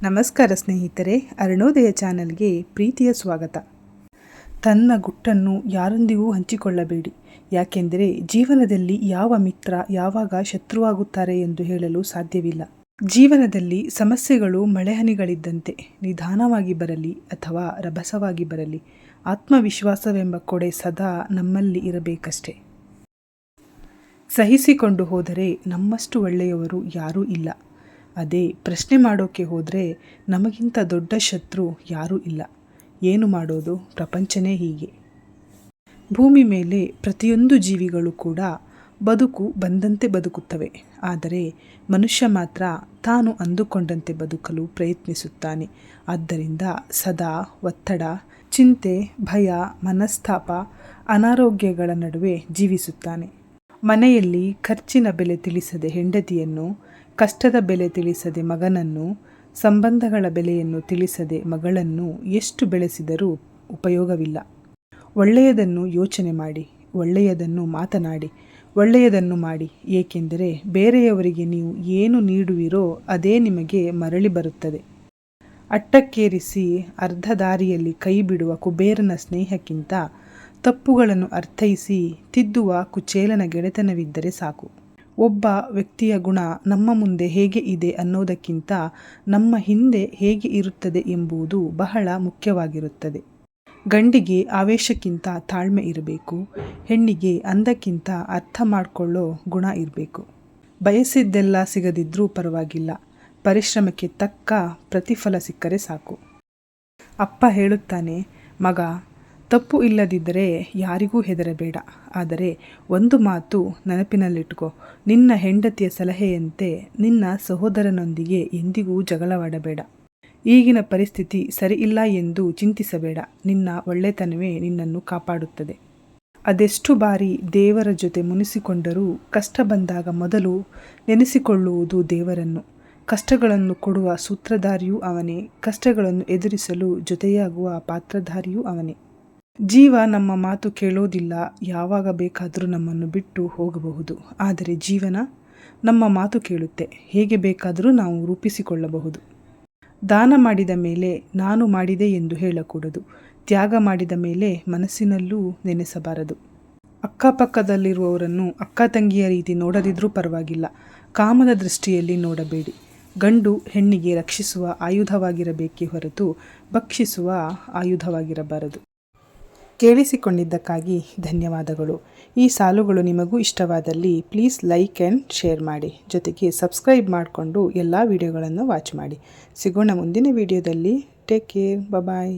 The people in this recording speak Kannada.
ನಮಸ್ಕಾರ ಸ್ನೇಹಿತರೆ, ಅರುಣೋದಯ ಚಾನಲ್ಗೆ ಪ್ರೀತಿಯ ಸ್ವಾಗತ. ತನ್ನ ಗುಟ್ಟನ್ನು ಯಾರೊಂದಿಗೂ ಹಂಚಿಕೊಳ್ಳಬೇಡಿ. ಯಾಕೆಂದರೆ ಜೀವನದಲ್ಲಿ ಯಾವ ಮಿತ್ರ ಯಾವಾಗ ಶತ್ರುವಾಗುತ್ತಾರೆ ಎಂದು ಹೇಳಲು ಸಾಧ್ಯವಿಲ್ಲ. ಜೀವನದಲ್ಲಿ ಸಮಸ್ಯೆಗಳು ಮಳೆಹನಿಗಳಿದ್ದಂತೆ ನಿಧಾನವಾಗಿ ಬರಲಿ ಅಥವಾ ರಭಸವಾಗಿ ಬರಲಿ, ಆತ್ಮವಿಶ್ವಾಸವೆಂಬ ಕೊಡೆ ಸದಾ ನಮ್ಮಲ್ಲಿ ಇರಬೇಕಷ್ಟೆ. ಸಹಿಸಿಕೊಂಡು ಹೋದರೆ ನಮ್ಮಷ್ಟು ಒಳ್ಳೆಯವರು ಯಾರೂ ಇಲ್ಲ. ಅದೇ ಪ್ರಶ್ನೆ ಮಾಡೋಕ್ಕೆ ಹೋದರೆ ನಮಗಿಂತ ದೊಡ್ಡ ಶತ್ರು ಯಾರೂ ಇಲ್ಲ. ಏನು ಮಾಡೋದು? ಪ್ರಪಂಚನೇ ಹೀಗೆ. ಭೂಮಿ ಮೇಲೆ ಪ್ರತಿಯೊಂದು ಜೀವಿಗಳು ಕೂಡ ಬದುಕು ಬಂದಂತೆ ಬದುಕುತ್ತವೆ. ಆದರೆ ಮನುಷ್ಯ ಮಾತ್ರ ತಾನು ಅಂದುಕೊಂಡಂತೆ ಬದುಕಲು ಪ್ರಯತ್ನಿಸುತ್ತಾನೆ. ಆದ್ದರಿಂದ ಸದಾ ಒತ್ತಡ, ಚಿಂತೆ, ಭಯ, ಮನಸ್ತಾಪ, ಅನಾರೋಗ್ಯಗಳ ನಡುವೆ ಜೀವಿಸುತ್ತಾನೆ. ಮನೆಯಲ್ಲಿ ಖರ್ಚಿನ ಬೆಲೆ ತಿಳಿಸದೆ ಹೆಂಡತಿಯನ್ನು, ಕಷ್ಟದ ಬೆಲೆ ತಿಳಿಸದೆ ಮಗನನ್ನು, ಸಂಬಂಧಗಳ ಬೆಲೆಯನ್ನು ತಿಳಿಸದೆ ಮಗಳನ್ನು ಎಷ್ಟು ಬೆಳೆಸಿದರೂ ಉಪಯೋಗವಿಲ್ಲ. ಒಳ್ಳೆಯದನ್ನು ಯೋಚನೆ ಮಾಡಿ, ಒಳ್ಳೆಯದನ್ನು ಮಾತನಾಡಿ, ಒಳ್ಳೆಯದನ್ನು ಮಾಡಿ. ಏಕೆಂದರೆ ಬೇರೆಯವರಿಗೆ ನೀವು ಏನು ನೀಡುವಿರೋ ಅದೇ ನಿಮಗೆ ಮರಳಿ ಬರುತ್ತದೆ. ಅಟ್ಟಕ್ಕೇರಿಸಿ ಅರ್ಧ ದಾರಿಯಲ್ಲಿ ಕೈ ಬಿಡುವ ಕುಬೇರನ ಸ್ನೇಹಕ್ಕಿಂತ ತಪ್ಪುಗಳನ್ನು ಅರ್ಥೈಸಿ ತಿದ್ದುವ ಕುಚೇಲನ ಗೆಳೆತನವಿದ್ದರೆ ಸಾಕು. ಒಬ್ಬ ವ್ಯಕ್ತಿಯ ಗುಣ ನಮ್ಮ ಮುಂದೆ ಹೇಗೆ ಇದೆ ಅನ್ನೋದಕ್ಕಿಂತ ನಮ್ಮ ಹಿಂದೆ ಹೇಗೆ ಇರುತ್ತದೆ ಎಂಬುದು ಬಹಳ ಮುಖ್ಯವಾಗಿರುತ್ತದೆ. ಗಂಡಿಗೆ ಆವೇಶಕ್ಕಿಂತ ತಾಳ್ಮೆ ಇರಬೇಕು. ಹೆಣ್ಣಿಗೆ ಅಂದಕ್ಕಿಂತ ಅರ್ಥ ಮಾಡಿಕೊಳ್ಳೋ ಗುಣ ಇರಬೇಕು. ಬಯಸಿದ್ದೆಲ್ಲ ಸಿಗದಿದ್ರೂ ಪರವಾಗಿಲ್ಲ, ಪರಿಶ್ರಮಕ್ಕೆ ತಕ್ಕ ಪ್ರತಿಫಲ ಸಿಕ್ಕರೆ ಸಾಕು. ಅಪ್ಪ ಹೇಳುತ್ತಾನೆ, ಮಗ, ತಪ್ಪು ಇಲ್ಲದಿದ್ದರೆ ಯಾರಿಗೂ ಹೆದರಬೇಡ. ಆದರೆ ಒಂದು ಮಾತು ನೆನಪಿನಲ್ಲಿಟ್ಟುಕೋ, ನಿನ್ನ ಹೆಂಡತಿಯ ಸಲಹೆಯಂತೆ ನಿನ್ನ ಸಹೋದರನೊಂದಿಗೆ ಎಂದಿಗೂ ಜಗಳವಾಡಬೇಡ. ಈಗಿನ ಪರಿಸ್ಥಿತಿ ಸರಿಯಿಲ್ಲ ಎಂದು ಚಿಂತಿಸಬೇಡ. ನಿನ್ನ ಒಳ್ಳೆತನವೇ ನಿನ್ನನ್ನು ಕಾಪಾಡುತ್ತದೆ. ಅದೆಷ್ಟು ಬಾರಿ ದೇವರ ಜೊತೆ ಮುನಿಸಿಕೊಂಡರೂ ಕಷ್ಟ ಬಂದಾಗ ಮೊದಲು ನೆನೆಸಿಕೊಳ್ಳುವುದು ದೇವರನ್ನು. ಕಷ್ಟಗಳನ್ನು ಕೊಡುವ ಸೂತ್ರಧಾರಿಯೂ ಅವನೇ, ಕಷ್ಟಗಳನ್ನು ಎದುರಿಸಲು ಜೊತೆಯಾಗುವ ಪಾತ್ರಧಾರಿಯೂ ಅವನೇ. ಜೀವ ನಮ್ಮ ಮಾತು ಕೇಳೋದಿಲ್ಲ. ಯಾವಾಗ ಬೇಕಾದರೂ ನಮ್ಮನ್ನು ಬಿಟ್ಟು ಹೋಗಬಹುದು. ಆದರೆ ಜೀವನ ನಮ್ಮ ಮಾತು ಕೇಳುತ್ತೆ. ಹೇಗೆ ಬೇಕಾದರೂ ನಾವು ರೂಪಿಸಿಕೊಳ್ಳಬಹುದು. ದಾನ ಮಾಡಿದ ಮೇಲೆ ನಾನು ಮಾಡಿದೆ ಎಂದು ಹೇಳಕೂಡದು. ತ್ಯಾಗ ಮಾಡಿದ ಮೇಲೆ ಮನಸ್ಸಿನಲ್ಲೂ ನೆನೆಸಬಾರದು. ಅಕ್ಕಪಕ್ಕದಲ್ಲಿರುವವರನ್ನು ಅಕ್ಕ ತಂಗಿಯ ರೀತಿ ನೋಡದಿದ್ರೂ ಪರವಾಗಿಲ್ಲ. ಕಾಮದ ದೃಷ್ಟಿಯಲ್ಲಿ ನೋಡಬೇಡಿ. ಗಂಡು ಹೆಣ್ಣಿಗೆ ರಕ್ಷಿಸುವ ಆಯುಧವಾಗಿರಬೇಕೇ ಹೊರತು ಭಕ್ಷಿಸುವ ಆಯುಧವಾಗಿರಬಾರದು. ಕೇಳಿಸಿಕೊಂಡಿದ್ದಕ್ಕಾಗಿ ಧನ್ಯವಾದಗಳು. ಈ ಸಾಲುಗಳು ನಿಮಗೂ ಇಷ್ಟವಾದಲ್ಲಿ ಪ್ಲೀಸ್ ಲೈಕ್ ಆ್ಯಂಡ್ ಶೇರ್ ಮಾಡಿ. ಜೊತೆಗೆ ಸಬ್ಸ್ಕ್ರೈಬ್ ಮಾಡಿಕೊಂಡು ಎಲ್ಲ ವಿಡಿಯೋಗಳನ್ನು ವಾಚ್ ಮಾಡಿ. ಸಿಗೋಣ ಮುಂದಿನ ವಿಡಿಯೋದಲ್ಲಿ. Take care. ಬಾಯ್.